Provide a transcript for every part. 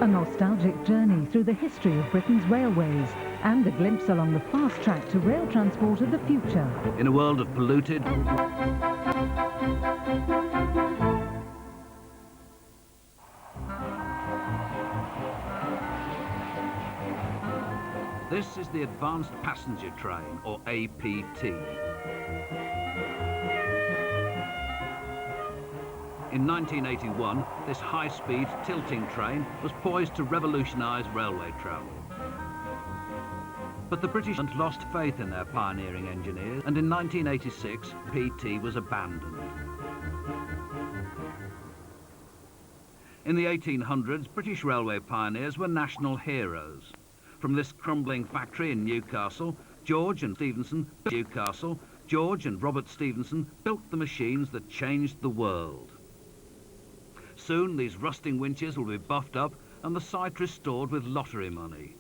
A nostalgic journey through the history of Britain's railways and a glimpse along the fast track to rail transport of the future. In a world of polluted, this is the Advanced Passenger Train, or APT. In 1981, this high-speed tilting train was poised to revolutionise railway travel. But the British had lost faith in their pioneering engineers, and in 1986, PT was abandoned. In the 1800s, British railway pioneers were national heroes. From this crumbling factory in Newcastle, George and Robert Stephenson built the machines that changed the world. Soon these rusting winches will be buffed up and the site restored with lottery money.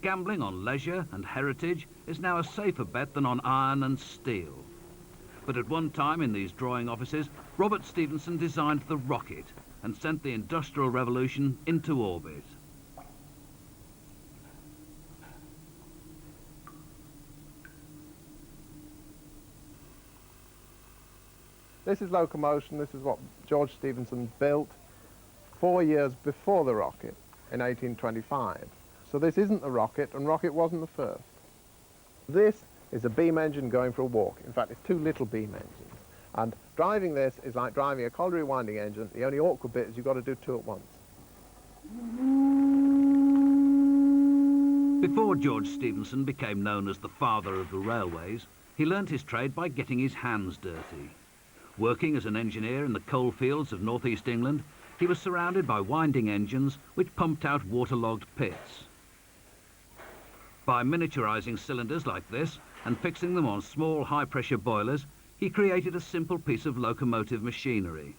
Gambling on leisure and heritage is now a safer bet than on iron and steel. But at one time in these drawing offices, Robert Stephenson designed the rocket and sent the Industrial Revolution into orbit. This is locomotion. This is what George Stephenson built 4 years before the rocket in 1825. So this isn't the rocket, and rocket wasn't the first. This is a beam engine going for a walk. In fact, it's two little beam engines. And driving this is like driving a colliery winding engine. The only awkward bit is you've got to do two at once. Before George Stephenson became known as the father of the railways, he learnt his trade by getting his hands dirty. Working as an engineer in the coalfields of northeast England, he was surrounded by winding engines which pumped out waterlogged pits. By miniaturising cylinders like this and fixing them on small high-pressure boilers, he created a simple piece of locomotive machinery.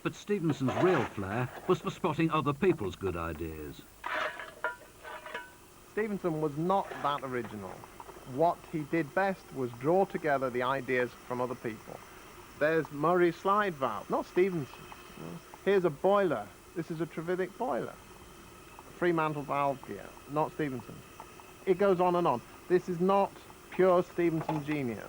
But Stephenson's real flair was for spotting other people's good ideas. Stephenson was not that original. What he did best was draw together the ideas from other people. There's Murray's slide valve, not Stephenson. Here's a boiler. This is a Trevithick boiler. Fremantle valve gear, not Stephenson. It goes on and on. This is not pure Stephenson genius.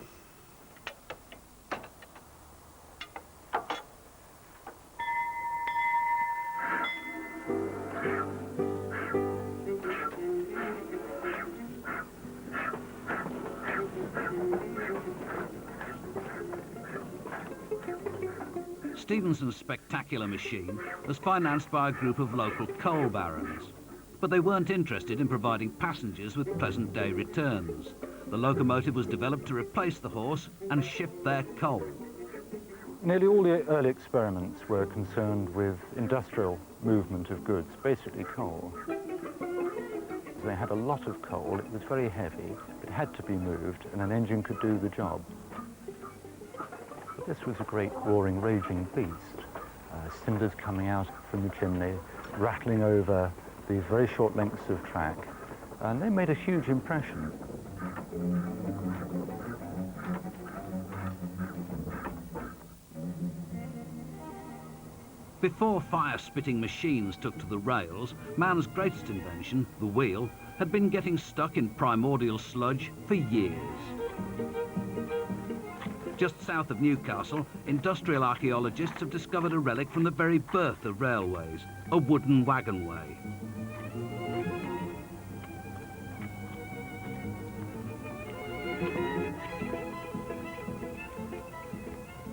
Stephenson's spectacular machine was financed by a group of local coal barons, but they weren't interested in providing passengers with pleasant-day returns. The locomotive was developed to replace the horse and shift their coal. Nearly all the early experiments were concerned with industrial movement of goods, basically coal. They had a lot of coal, it was very heavy, it had to be moved, and an engine could do the job. This was a great roaring, raging beast. Cinders coming out from the chimney, rattling over the very short lengths of track, and they made a huge impression. Before fire-spitting machines took to the rails, man's greatest invention, the wheel, had been getting stuck in primordial sludge for years. Just south of Newcastle, industrial archaeologists have discovered a relic from the very birth of railways, a wooden wagonway.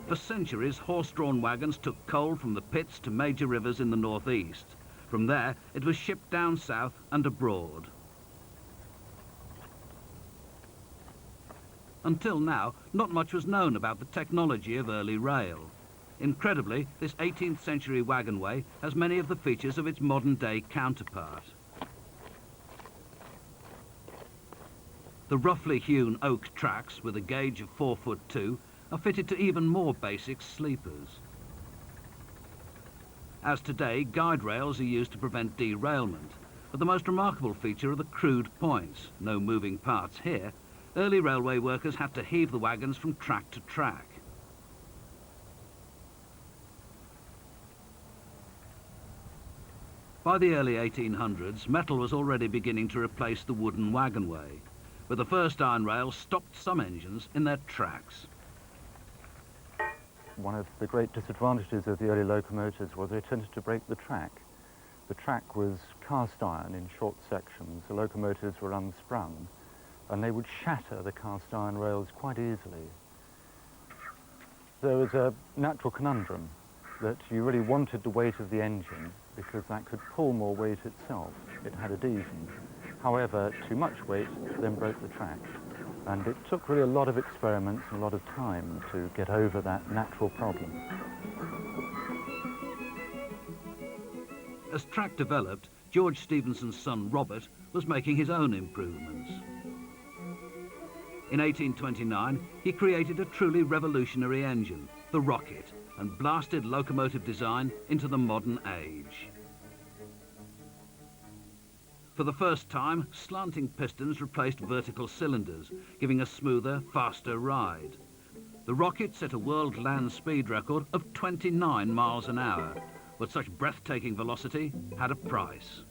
For centuries, horse-drawn wagons took coal from the pits to major rivers in the northeast. From there, it was shipped down south and abroad. Until now, not much was known about the technology of early rail. Incredibly, this 18th century wagonway has many of the features of its modern-day counterpart. The roughly hewn oak tracks with a gauge of 4'2" are fitted to even more basic sleepers. As today, guide rails are used to prevent derailment, but the most remarkable feature are the crude points. No moving parts here. Early railway workers had to heave the wagons from track to track. By the early 1800s, metal was already beginning to replace the wooden wagonway, but the first iron rails stopped some engines in their tracks. One of the great disadvantages of the early locomotives was they tended to break the track. The track was cast iron in short sections, the locomotives were unsprung, and they would shatter the cast iron rails quite easily. There was a natural conundrum that you really wanted the weight of the engine because that could pull more weight itself. It had adhesion. However, too much weight then broke the track. And it took really a lot of experiments and a lot of time to get over that natural problem. As track developed, George Stephenson's son Robert was making his own improvements. In 1829, he created a truly revolutionary engine, the rocket, and blasted locomotive design into the modern age. For the first time, slanting pistons replaced vertical cylinders, giving a smoother, faster ride. The rocket set a world land speed record of 29 miles an hour, but such breathtaking velocity had a price.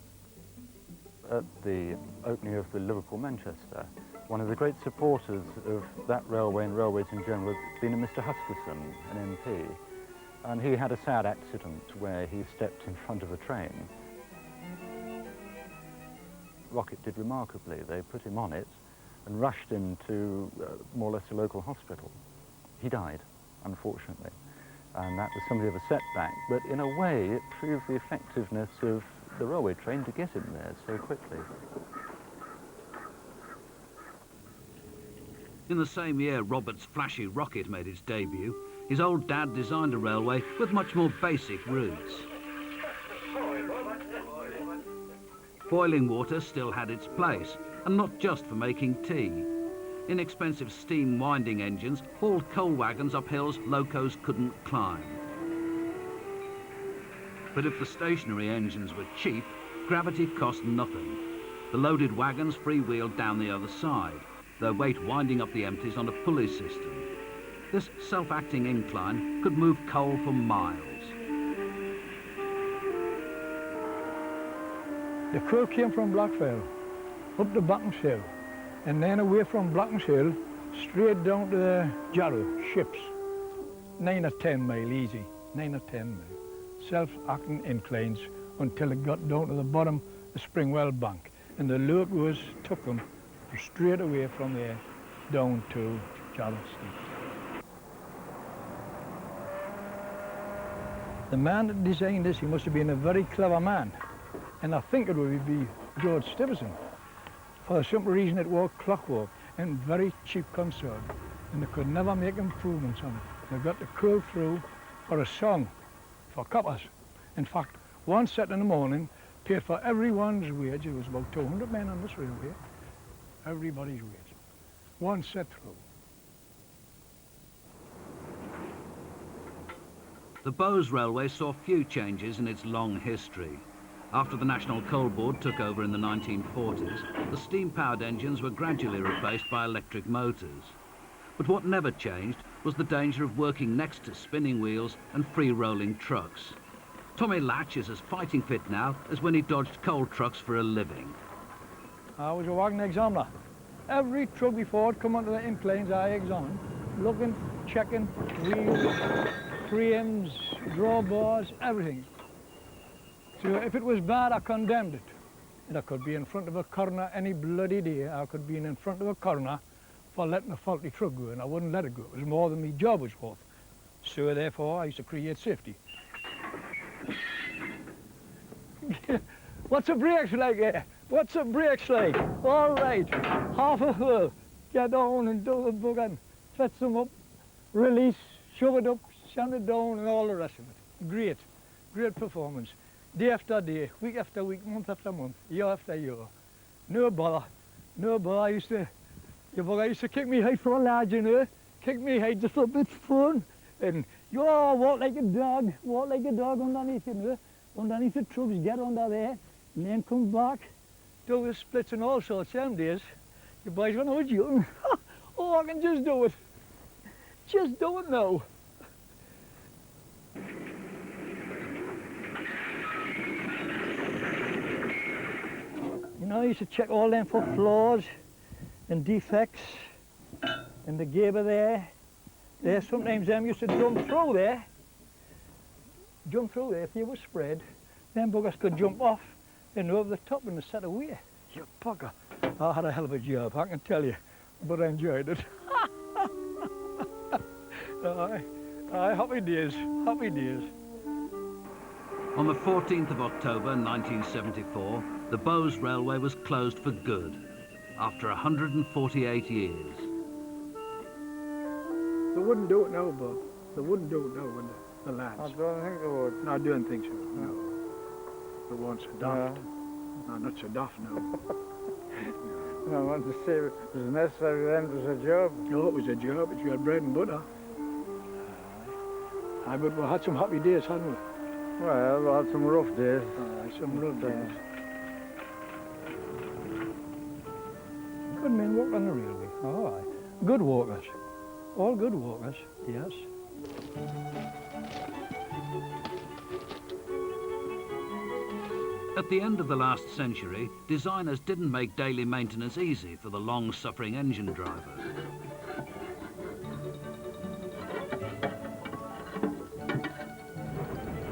At the opening of the Liverpool-Manchester, one of the great supporters of that railway and railways in general had been a Mr. Huskisson, an MP, and he had a sad accident where he stepped in front of a train. Rocket did remarkably. They put him on it and rushed him to more or less a local hospital. He died, unfortunately, and that was something of a setback, but in a way it proved the effectiveness of the railway train to get him there so quickly. In the same year Robert's flashy rocket made its debut, his old dad designed a railway with much more basic routes. Boiling water still had its place, and not just for making tea. Inexpensive steam winding engines hauled coal wagons up hills locos couldn't climb. But if the stationary engines were cheap, gravity cost nothing. The loaded wagons freewheeled down the other side, their weight winding up the empties on a pulley system. This self-acting incline could move coal for miles. The coal came from Blackfell, up to Blackenshill, and then away from Blackenshill, straight down to the Jarrow, ships. 9 or 10 mile easy, 9 or 10 mile. Self-acting inclines until it got down to the bottom of Springwell Bank. And the locos took them straight away from there down to Jarrow Street. The man that designed this, he must have been a very clever man. And I think it would be George Stephenson, for the simple reason it was clockwork and very cheap construct, and they could never make improvements on it. They got the coal through for a song, for coppers. In fact, one set in the morning paid for everyone's wage. There was about 200 men on this railway, everybody's wage. One set through. The Bowes Railway saw few changes in its long history. After the National Coal Board took over in the 1940s, the steam-powered engines were gradually replaced by electric motors. But what never changed was the danger of working next to spinning wheels and free-rolling trucks. Tommy Latch is as fighting fit now as when he dodged coal trucks for a living. I was a wagon examiner. Every truck before it come onto the inclines I examined, looking, checking, wheels, frames, drawbars, everything. So if it was bad, I condemned it. And I could be in front of a coroner any bloody day. I could be in front of a coroner for letting a faulty truck go, and I wouldn't let it go. It was more than my job was worth. So therefore, I used to create safety. What's the brakes like here? What's the brakes like? All right, half a whirl. Get on and do the bugger. Fetch them up, release, shove it up, send it down, and all the rest of it. Great, great performance. Day after day, week after week, month after month, year after year. No bother, no bother. Your bugger used to kick me height for a lad, you know. Kick me height just a bit fun. And you walk like a dog underneath, you know. Underneath the trucks, get under there, and then come back. Do the splits and all sorts. Some days, you boys, when I was young, oh, I can just do it. Just do it now. know, I used to check all them for flaws and defects. And the gable there, sometimes them used to jump through there. If you were spread, them buggers could jump off and over the top and set away. You bugger. I had a hell of a job, I can tell you, but I enjoyed it. Aye, happy days, happy days. On the 14th of October 1974, the Bowes Railway was closed for good after 148 years. They wouldn't do it now, Bob. They wouldn't do it now with the lads. I don't think they would. No, I don't think so. No. They weren't so daft. No, not so daft now. I want to say it was necessary then, it was a job. No, it was a job. It's your bread and butter. Aye, but we had some happy days, hadn't we? Well, we had some rough days. Aye, some rough days. Good men work on the railway. Oh, aye. Good workers. All good workers, yes. At the end of the last century, designers didn't make daily maintenance easy for the long-suffering engine drivers.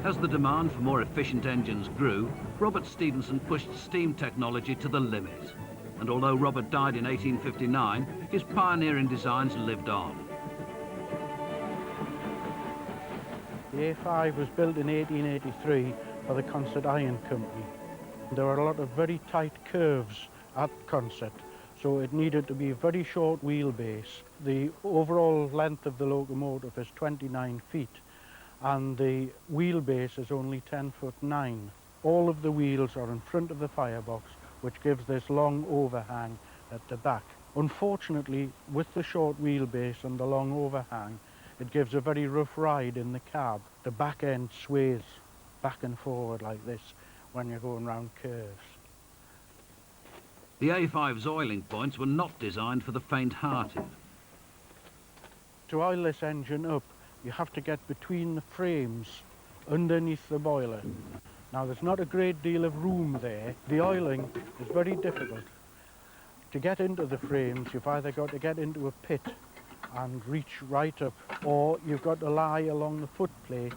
As the demand for more efficient engines grew, Robert Stephenson pushed steam technology to the limit. And although Robert died in 1859, his pioneering designs lived on. The A5 was built in 1883 by the Concert Iron Company. There were a lot of very tight curves at Concert, so it needed to be a very short wheelbase. The overall length of the locomotive is 29 feet, and the wheelbase is only 10'9". All of the wheels are in front of the firebox, which gives this long overhang at the back. Unfortunately, with the short wheelbase and the long overhang, it gives a very rough ride in the cab. The back end sways back and forward like this when you're going round curves. The A5's oiling points were not designed for the faint-hearted. To oil this engine up, you have to get between the frames underneath the boiler. Now, there's not a great deal of room there. The oiling is very difficult. To get into the frames, you've either got to get into a pit and reach right up, or you've got to lie along the footplate,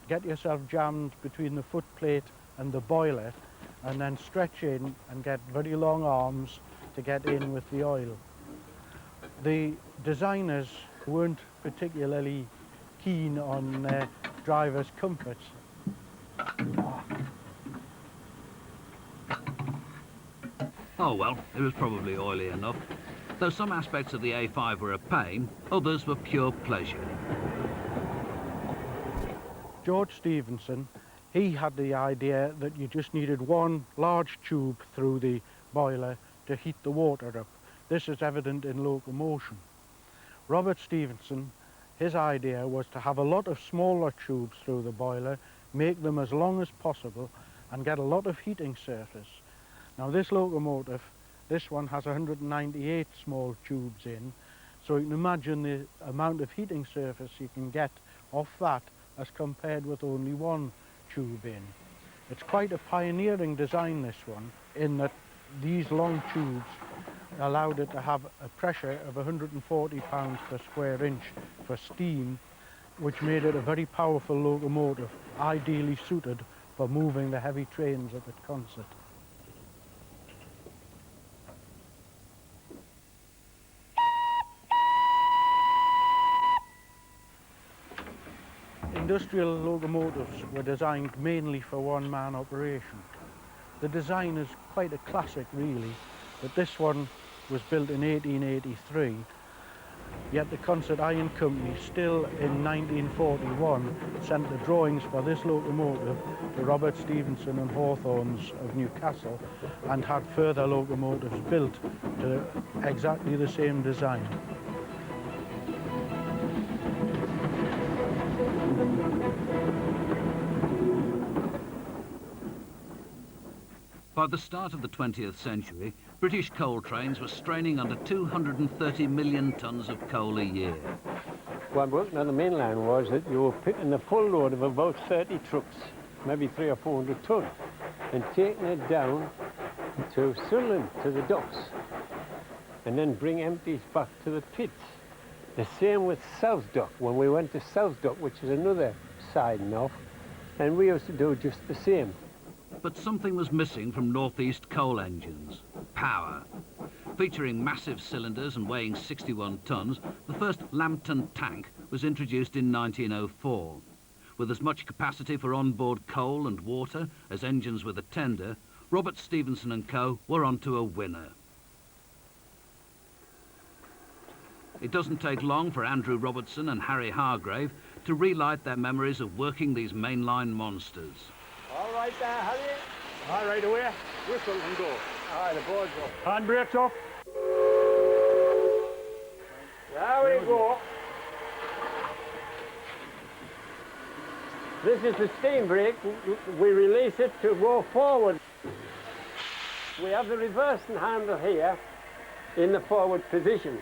get yourself jammed between the footplate and the boiler, and then stretch in and get very long arms to get in with the oil. The designers weren't particularly keen on drivers' comfort. Oh well, it was probably oily enough. Though some aspects of the A5 were a pain, others were pure pleasure. George Stephenson, he had the idea that you just needed one large tube through the boiler to heat the water up. This is evident in locomotion. Robert Stephenson, his idea was to have a lot of smaller tubes through the boiler, make them as long as possible, and get a lot of heating surface. Now this locomotive, this one has 198 small tubes in, so you can imagine the amount of heating surface you can get off that as compared with only one tube in. It's quite a pioneering design, this one, in that these long tubes allowed it to have a pressure of 140 pounds per square inch for steam, which made it a very powerful locomotive, ideally suited for moving the heavy trains up at Concert. Industrial locomotives were designed mainly for one-man operation. The design is quite a classic, really, but this one was built in 1883, yet the Concert Iron Company still in 1941 sent the drawings for this locomotive to Robert Stephenson and Hawthorne's of Newcastle and had further locomotives built to exactly the same design. By the start of the 20th century, British coal trains were straining under 230 million tonnes of coal a year. What working on the mainland was that you were picking a full load of about 30 trucks, maybe 300 or 400 tonne, and taking it down to Sunderland, to the docks, and then bring empties back to the pits. The same with South Dock. When we went to South Dock, which is another side north, and we used to do just the same. But something was missing from northeast coal engines: power. Featuring massive cylinders and weighing 61 tons, the first Lambton tank was introduced in 1904. With as much capacity for onboard coal and water as engines with a tender, Robert Stevenson and Co. were onto a winner. It doesn't take long for Andrew Robertson and Harry Hargrave to relight their memories of working these mainline monsters. All right there, Harry. All right, away. Whistle and go. All right, the board's off. Handbrakes off. There we go. This is the steam brake. We release it to go forward. We have the reversing handle here in the forward position.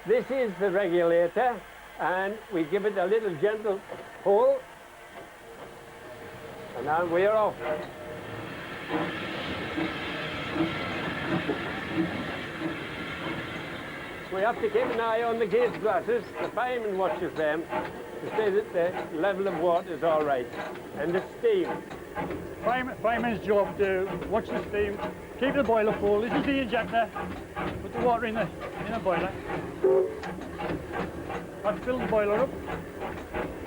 This is the regulator, and we give it a little gentle pull, and now we are off. So we have to keep an eye on the gauge glasses. The fireman watches them to say that the level of water is all right, and the steam. Fireman's job to watch the steam, keep the boiler full. This is the injector. Put the water in the boiler. I've filled the boiler up.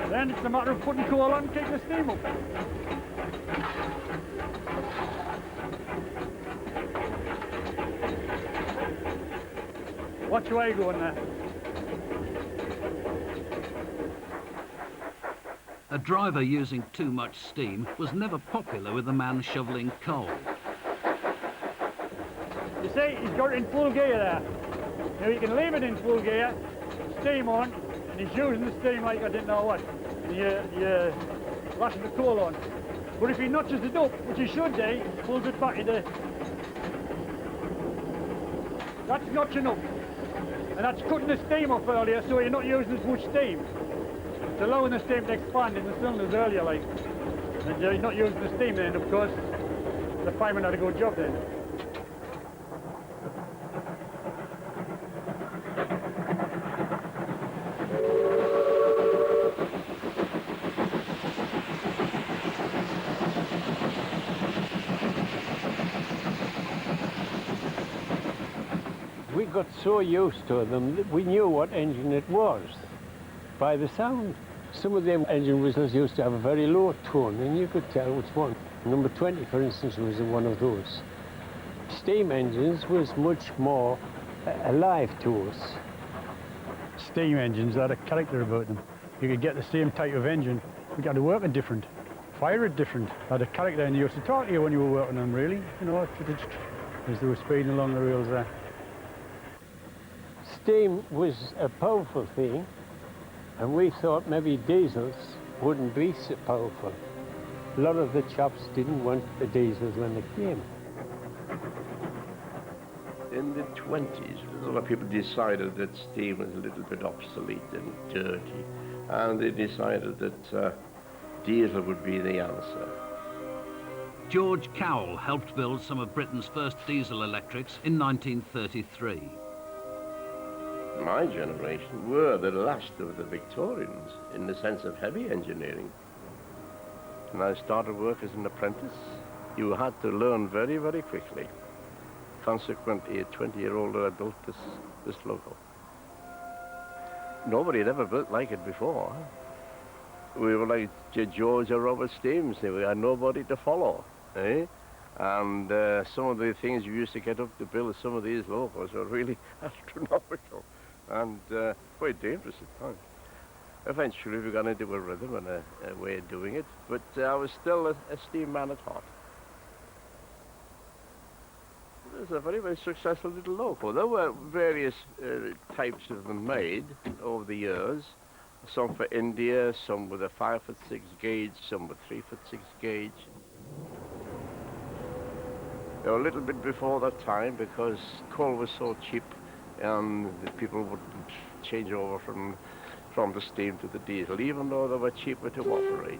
Then it's a matter of putting coal on and keeping the steam up. Watch where you going there. A driver using too much steam was never popular with the man shoveling coal. You see, he's got it in full gear there. Now you can leave it in full gear, steam on, and he's using the steam like I didn't know what. And you're lashing the coal on. But if he notches it up, which he should do, pulls it back into... That's notching up. And that's cutting the steam off earlier, so you're not using as much steam. It's allowing the steam to expand in the cylinders earlier, like. And you're not using the steam then, of course. The fireman had a good job then. We got so used to them that we knew what engine it was by the sound. Some of them engine whistles used to have a very low tone, and you could tell which one. Number 20, for instance, was one of those. Steam engines was much more alive to us. Steam engines had a character about them. You could get the same type of engine, but you had to work it different, fire it different, had a character, and you used to talk to you when you were working them, really, you know, as they were speeding along the rails there. Steam was a powerful thing, and we thought maybe diesels wouldn't be so powerful. A lot of the chaps didn't want the diesels when they came. In the 20s, a lot of people decided that steam was a little bit obsolete and dirty, and they decided that diesel would be the answer. George Cowell helped build some of Britain's first diesel electrics in 1933. My generation were the last of the Victorians in the sense of heavy engineering. When I started work as an apprentice, you had to learn very, very quickly. Consequently, at 20-year-old, I built this loco. Nobody had ever built like it before. We were like George or Robert Stevenson. We had nobody to follow, eh? And some of the things you used to get up to build some of these locos are really astronomical and quite dangerous at times. Eventually we got into a rhythm and a way of doing it, but I was still a steam man at heart. It was a very, very successful little loco. There were various types of them made over the years. Some for India, some with a 5'6" gauge, some with 3'6" gauge. They were a little bit before that time because coal was so cheap and the people wouldn't change over from the steam to the diesel, even though they were cheaper to operate.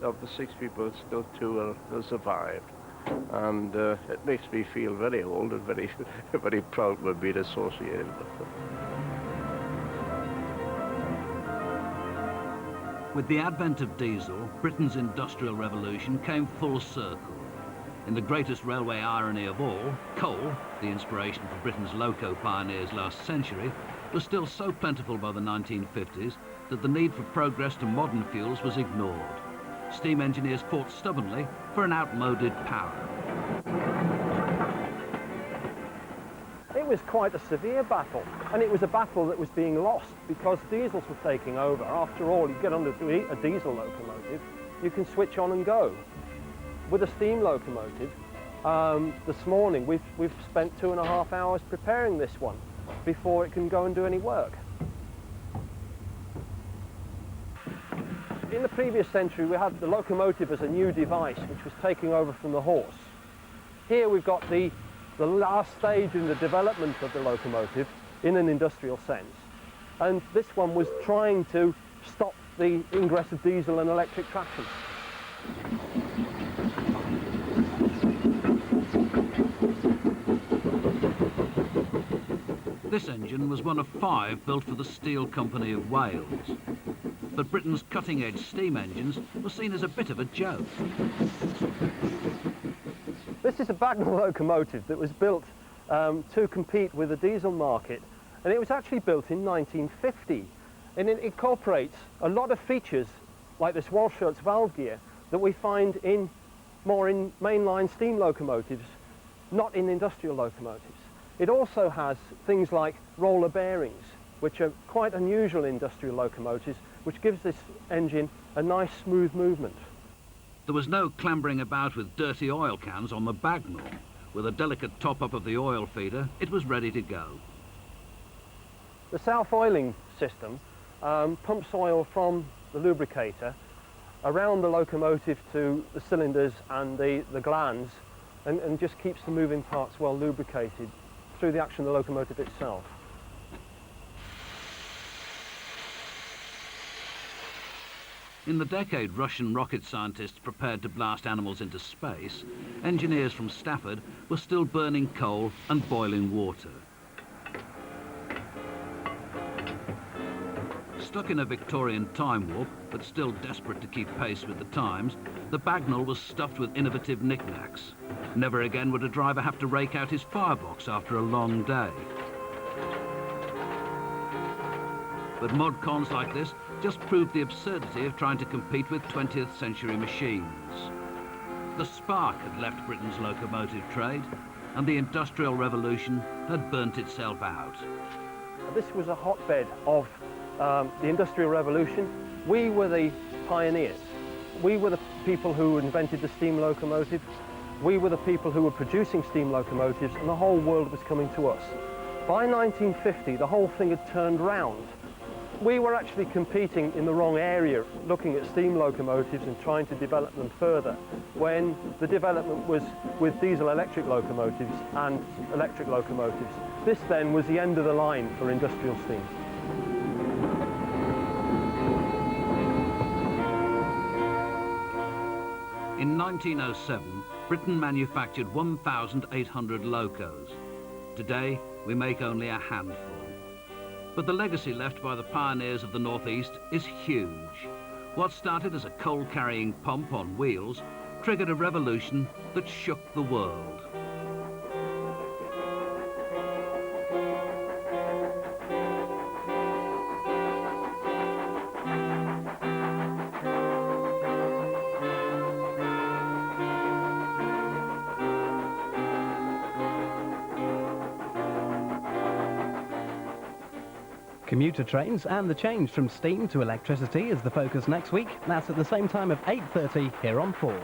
Of the 6 people, still 2 have survived. And it makes me feel very old and very, very proud to have been associated with them. With the advent of diesel, Britain's industrial revolution came full circle. In the greatest railway irony of all, coal, the inspiration for Britain's loco pioneers last century, was still so plentiful by the 1950s that the need for progress to modern fuels was ignored. Steam engineers fought stubbornly for an outmoded power. It was quite a severe battle, and it was a battle that was being lost because diesels were taking over. After all, you get under a diesel locomotive, you can switch on and go. With a steam locomotive, this morning we've spent 2.5 hours preparing this one before it can go and do any work. In the previous century, we had the locomotive as a new device which was taking over from the horse. Here we've got the last stage in the development of the locomotive in an industrial sense, and this one was trying to stop the ingress of diesel and electric traction. This engine was one of 5 built for the Steel Company of Wales. But Britain's cutting-edge steam engines were seen as a bit of a joke. This is a Bagnall locomotive that was built to compete with the diesel market, and it was actually built in 1950, and it incorporates a lot of features like this Walschaerts valve gear that we find more in mainline steam locomotives, not in industrial locomotives. It also has things like roller bearings, which are quite unusual in industrial locomotives, which gives this engine a nice smooth movement. There was no clambering about with dirty oil cans on the Bagnall. With a delicate top-up of the oil feeder, it was ready to go. The self-oiling system pumps oil from the lubricator around the locomotive to the cylinders and the glands, and just keeps the moving parts well lubricated through the action of the locomotive itself. In the decade Russian rocket scientists prepared to blast animals into space, engineers from Stafford were still burning coal and boiling water. Stuck in a Victorian time warp, but still desperate to keep pace with the times, the Bagnall was stuffed with innovative knickknacks. Never again would a driver have to rake out his firebox after a long day. But mod cons like this just proved the absurdity of trying to compete with 20th century machines. The spark had left Britain's locomotive trade, and the Industrial Revolution had burnt itself out. This was a hotbed of the Industrial Revolution. We were the pioneers. We were the people who invented the steam locomotive. We were the people who were producing steam locomotives, and the whole world was coming to us. By 1950, the whole thing had turned round. We were actually competing in the wrong area, looking at steam locomotives and trying to develop them further, when the development was with diesel-electric locomotives and electric locomotives. This then was the end of the line for industrial steam. In 1907, Britain manufactured 1,800 locos. Today, we make only a handful. But the legacy left by the pioneers of the Northeast is huge. What started as a coal-carrying pump on wheels triggered a revolution that shook the world. Commuter trains and the change from steam to electricity is the focus next week. That's at the same time of 8:30 here on 4.